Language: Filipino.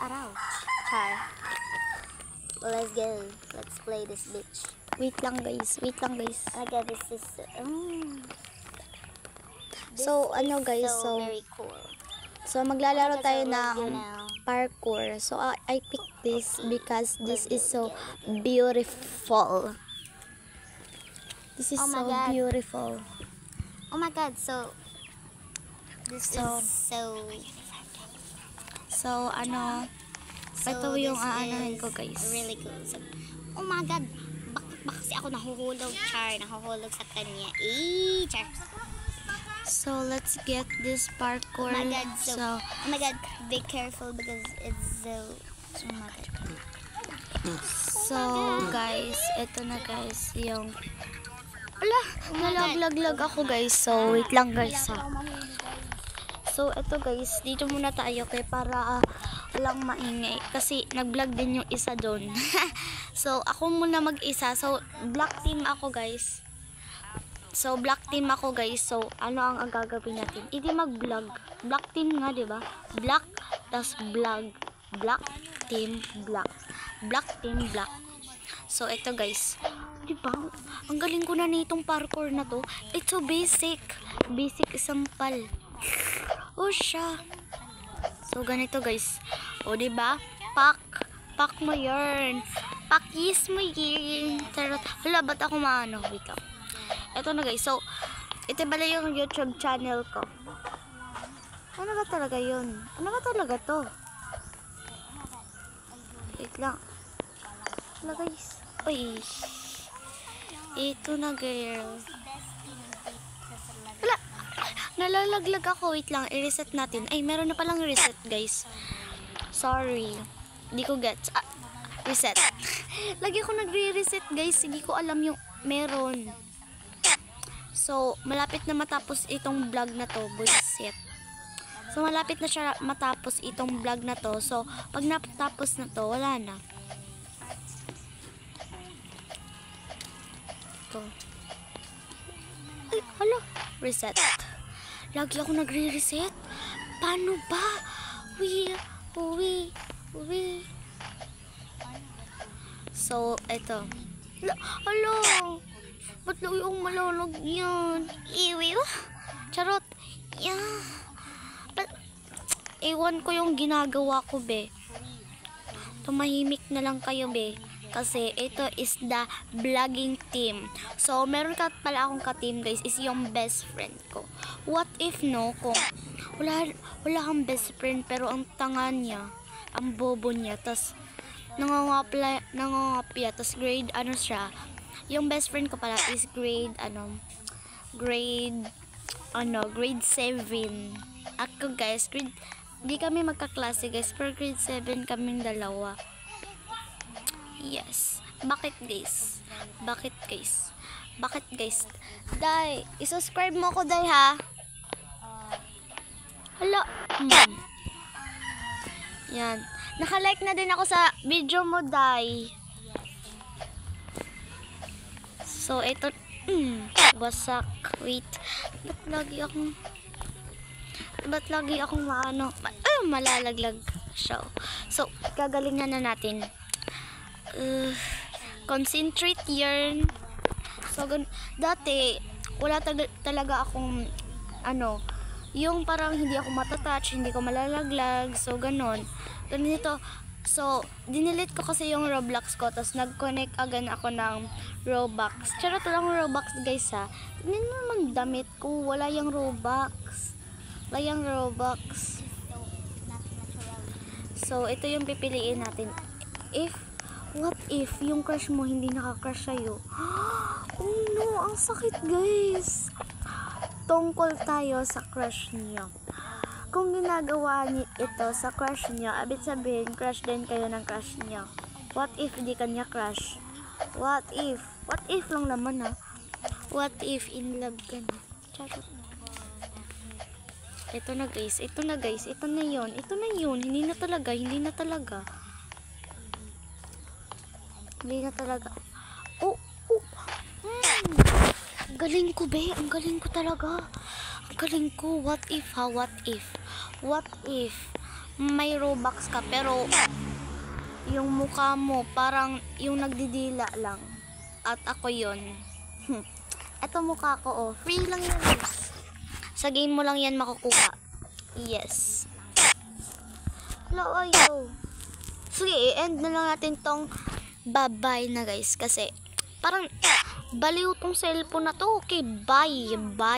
araw. Char. Well, let's go. Let's play this bitch. Wait lang guys. Oh my god, this is So, ano guys, so very cool. maglalaro tayo Let's ng go now. parkour. So, I picked this because this is so beautiful. This is Oh my so God. beautiful. Oh my god, so this So, is so ano, ito yung this aanahin is ko guys. really cool. So, oh my god, baka kasi ako nahuhulog, Char. Nahuhulog sa kanya. Char. So, let's get this parkour. Oh my god, So, oh my god, be careful because it's so, oh my god. so guys, ito na guys, yung nalaglag ako guys. So, wait lang guys ha. So, ito guys, dito muna tayo kay para walang maingay. Kasi nag-vlog din yung isa doon. So, ako muna mag-isa. So, black team ako guys. So, ano ang gagawin natin? Hindi mag-vlog. Black team nga, diba? Black, tas vlog. Black team, black. Black team, black. So, ito guys. Diba? Ang galing ko na nitong parkour na to. It's so basic. Basic isampal. Oh, siya. So, ganito guys. O, diba? Pak mo yarn. Pakis mo yarn. Charot. Hala, ba't ako maano? Wait lang. Ito na guys. So, ito pala yung YouTube channel ko. Ano ba talaga yun? Ano ba talaga to? Wait lang. Hala guys. Uy. Ito na girl. Wala. Nalalaglag ako. Wait lang. I-reset natin. Ay, meron na palang reset guys. Sorry. Hindi ko gets. Reset. Lagi ako nagre-reset guys. Hindi ko alam yung meron. So, malapit na matapos itong vlog na to. Buisit. So, malapit na siya matapos itong vlog na to. So, pag natapos na to, wala na. Ito. Ay, hala. Reset. Lagi ako nagre-reset. Paano ba? Uwi. So, eto. Hala. Ba't lang yung malalag yan? Iwi. Charot. Yeah. Ewan ko yung ginagawa ko, be. Tumahimik na lang kayo, be. Kasi ito is the vlogging team. So, meron ka pala akong ka-team, guys. Is yung best friend ko. What if, no? Kung wala kang best friend, pero ang tanga niya, ang bobo niya, tas nangangapya, tas grade, ano siya, yung best friend ko pala is grade 7. Ako guys, di kami magkaklase guys, pero grade 7 kaming dalawa. Yes. Bakit guys? Day, isubscribe mo ko day ha. Hala. Yan. Naka-like na din ako sa video mo, day. So, ito, wasak. Wait. Ba't lagi akong malalaglag siya. So, gagalingan na natin. Concentrate yarn. So, dati, wala talaga akong, yung parang hindi ako matatouch, hindi ko malalaglag. So, ganito. So, dinilit ko kasi yung Roblox ko, tapos nag-connect agad ako ng Robux. Charot lang Robux guys ha. Tignan mo naman damit ko, wala yung Robux. So, ito yung pipiliin natin. What if yung crush mo hindi nakakrush sa'yo? Oh no, ang sakit guys. Tungkol tayo sa crush niyo. Kung ginagawa niyo ito sa crush niyo, abit sabihin, crush din kayo ng crush niyo. What if di kanya crush? What if? What if lang naman ha? What if in love ka na? Charot. Ito na guys. Ito na yun. Hindi na talaga. Oh. Galing ko be. Ang galing ko talaga. What if ha? What if may Robux ka, pero yung mukha mo parang yung nagdidila lang. At ako yon. Eto mukha ko, oh. Free lang yun, guys. Sa game mo lang yan makukuha. Yes. Hello, ayo. Sige, i-end na lang natin tong bye-bye na, guys. Kasi parang baliw tong cellphone na to. Okay, bye. Bye.